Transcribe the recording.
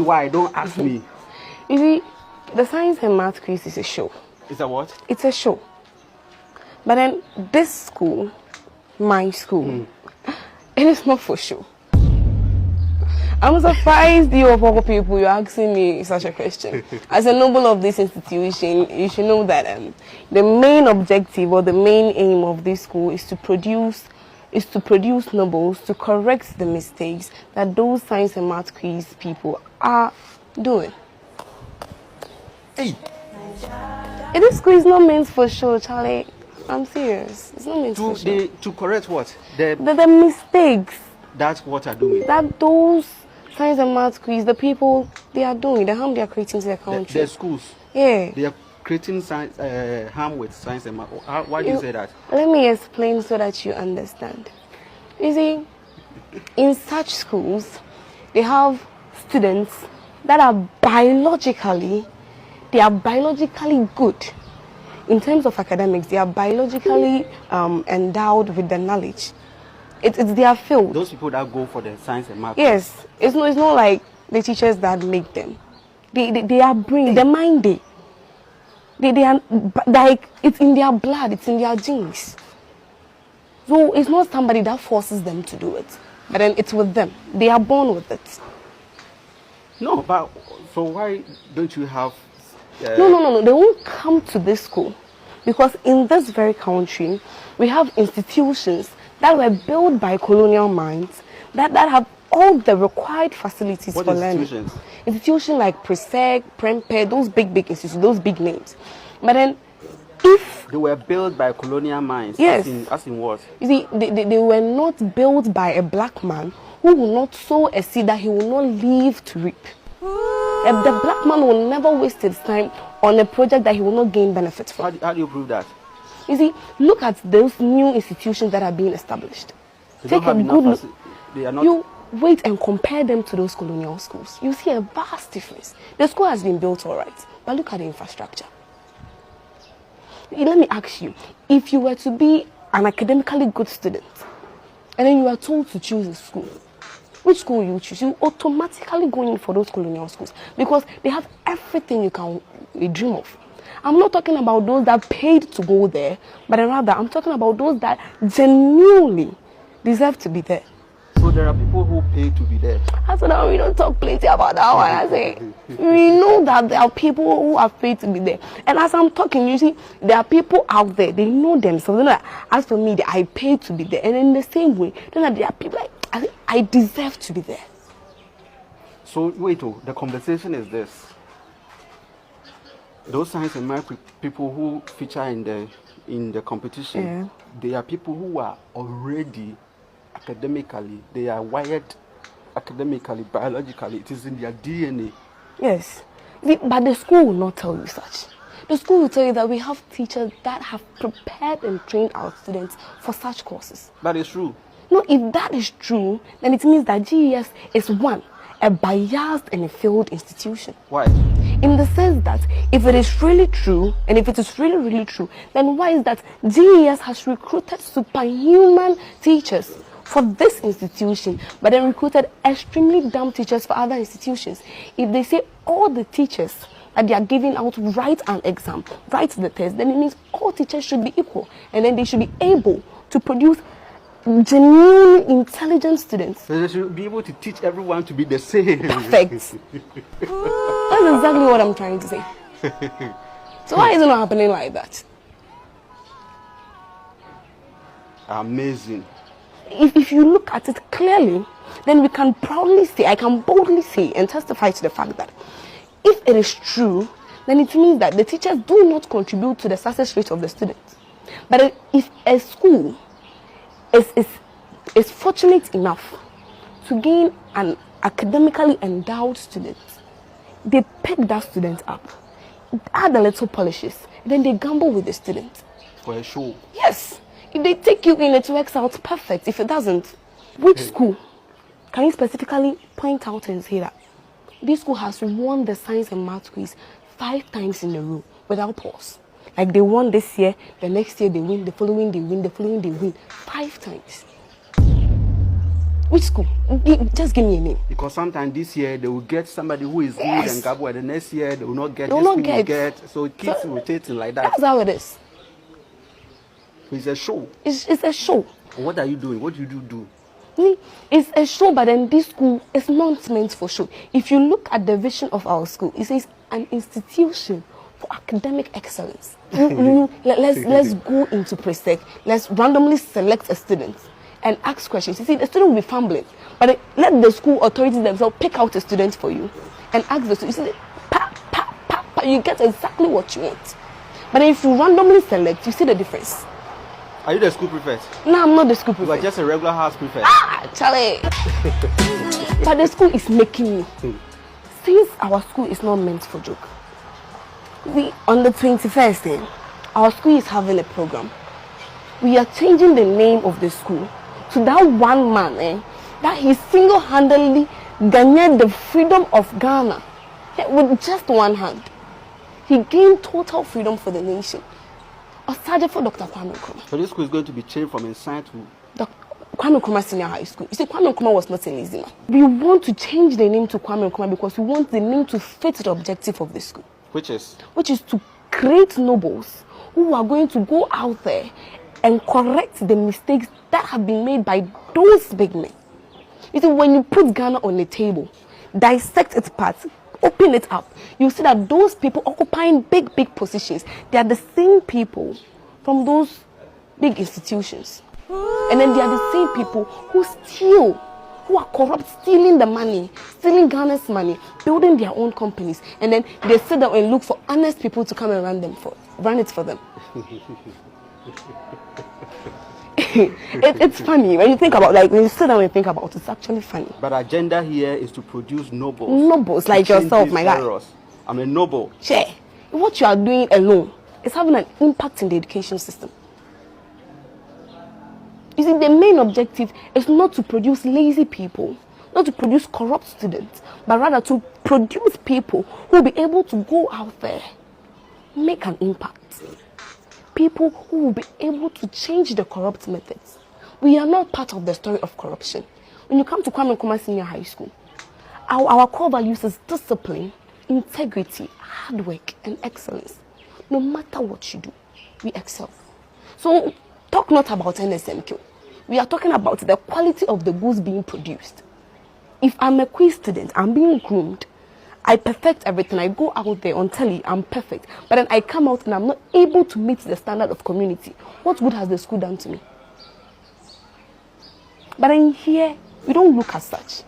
why. Don't ask me. You see, the science and math quiz is a show. Is that what? It's a show. But then this school, my school, it is not for show. I'm surprised you of all people you're asking me such a question. As a noble of this institution, you should know that the main objective or the main aim of this school is to produce nobles to correct the mistakes that those science and math quiz people are doing. Hey. This school is not meant for show, Charlie. I'm serious. It's not meant for show. To correct what? The mistakes. That's what are doing. That those science and math quiz, the people, they are doing, the harm they are creating to their country. The schools. Yeah. They are creating science, harm with science and math. Why do you say that? Let me explain so that you understand. You see, in such schools, they have students that are biologically good. In terms of academics, they are biologically endowed with the knowledge. It's their field. Those people that go for the science and math. Yes, it's not like the teachers that make them. They are bringing the mind. They are like, it's in their blood. It's in their genes. So it's not somebody that forces them to do it, but then it's with them. They are born with it. No, but so why don't you have? No. They won't come to this school because in this very country we have institutions that were built by colonial minds that have all the required facilities for learning. Institutions like Presec, Prempeh, those big institutions, those big names. But then, if they were built by colonial minds, yes, as in what? You see, they were not built by a black man who will not sow a seed that he will not live to reap. The black man will never waste his time on a project that he will not gain benefit from. How do you prove that? You see, look at those new institutions that are being established. Take a good look. They are not. You wait and compare them to those colonial schools. You see a vast difference. The school has been built all right, but look at the infrastructure. Let me ask you, if you were to be an academically good student, and then you are told to choose a school, which school you choose? You automatically go in for those colonial schools because they have everything you can dream of. I'm not talking about those that paid to go there, but rather I'm talking about those that genuinely deserve to be there. So there are people who pay to be there. I said, no, we don't talk plenty about that one. I say, we know that there are people who have paid to be there. And as I'm talking, you see, there are people out there, they know themselves. Like, as for me, I paid to be there. And in the same way, there are people like, I deserve to be there. So wait, the conversation is this. Those science and math people who feature in the competition, yeah, they are people who are already academically, they are wired academically, biologically. It is in their DNA. Yes, but the school will not tell you such. The school will tell you that we have teachers that have prepared and trained our students for such courses. That is true. No, if that is true, then it means that GES is a biased and a failed institution. Why? In the sense that if it is really true, and if it is really, really true, then why is that GES has recruited superhuman teachers for this institution, but then recruited extremely dumb teachers for other institutions? If they say all the teachers that they are giving out write an exam, write the test, then it means all teachers should be equal, and then they should be able to produce genuine, intelligent students. So they should be able to teach everyone to be the same. Perfect. That's exactly what I'm trying to say. So why is it not happening like that? Amazing. If you look at it clearly, then we can proudly say, I can boldly say and testify to the fact that if it is true, then it means that the teachers do not contribute to the success rate of the students. But if a school is fortunate enough to gain an academically endowed student, they pick that student up, add a little polishes, then they gamble with the student. For a show. Yes. If they take you in, it works out perfect. If it doesn't, which school? Can you specifically point out and say that this school has won the science and math quiz 5 times in a row without pause? Like they won this year, the next year they win, the following they win, the following they win 5 times. Which school? Just give me a name. Because sometimes this year they will get somebody who is good and Gabo, and the next year they will not get. They will not get. So it keeps rotating like that. That's how it is. It's a show. It's a show. What are you doing? What do you do? It's a show, but then this school is not meant for show. If you look at the vision of our school, it says an institution for academic excellence. Let's go into pre-sec. Let's randomly select a student and ask questions. You see, the student will be fumbling, but let the school authorities themselves pick out a student for you and ask the student. You see, you get exactly what you want. But if you randomly select, you see the difference. Are you the school prefect? No, I'm not the school prefect. You are just a regular house prefect. Charlie. But the school is making me. Since our school is not meant for joke. On the 21st, our school is having a program. We are changing the name of the school to that one man, that he single-handedly gained the freedom of Ghana with just one hand. He gained total freedom for the nation. A sergeant for Dr. Kwame Nkrumah. So this school is going to be changed from Nsein to Kwame Nkrumah Senior High School. You see, Kwame Nkrumah was not an easy man. We want to change the name to Kwame Nkrumah because we want the name to fit the objective of the school. Which is to create nobles who are going to go out there and correct the mistakes that have been made by those big men. You see, when you put Ghana on the table, dissect its parts, open it up, you see that those people occupying big positions, they are the same people from those big institutions. And then they are the same people who steal, who are corrupt, stealing the money, stealing Ghana's money, building their own companies, and then they sit down and look for honest people to come and run it for them. It's funny when you think about, like, when you sit down and think about it, it's actually funny. But our agenda here is to produce nobles. Nobles like yourself, my guy. I'm a noble. Che, what you are doing alone is having an impact in the education system. You see, the main objective is not to produce lazy people, not to produce corrupt students, but rather to produce people who will be able to go out there, make an impact. People who will be able to change the corrupt methods. We are not part of the story of corruption. When you come to Kwame Nkrumah Senior High School, our core values is discipline, integrity, hard work, and excellence. No matter what you do, we excel. So, talk not about NSMQ. We are talking about the quality of the goods being produced. If I'm a quiz student, I'm being groomed, I perfect everything. I go out there on telly, I'm perfect. But then I come out and I'm not able to meet the standard of community. What good has the school done to me? But in here, we don't look as such.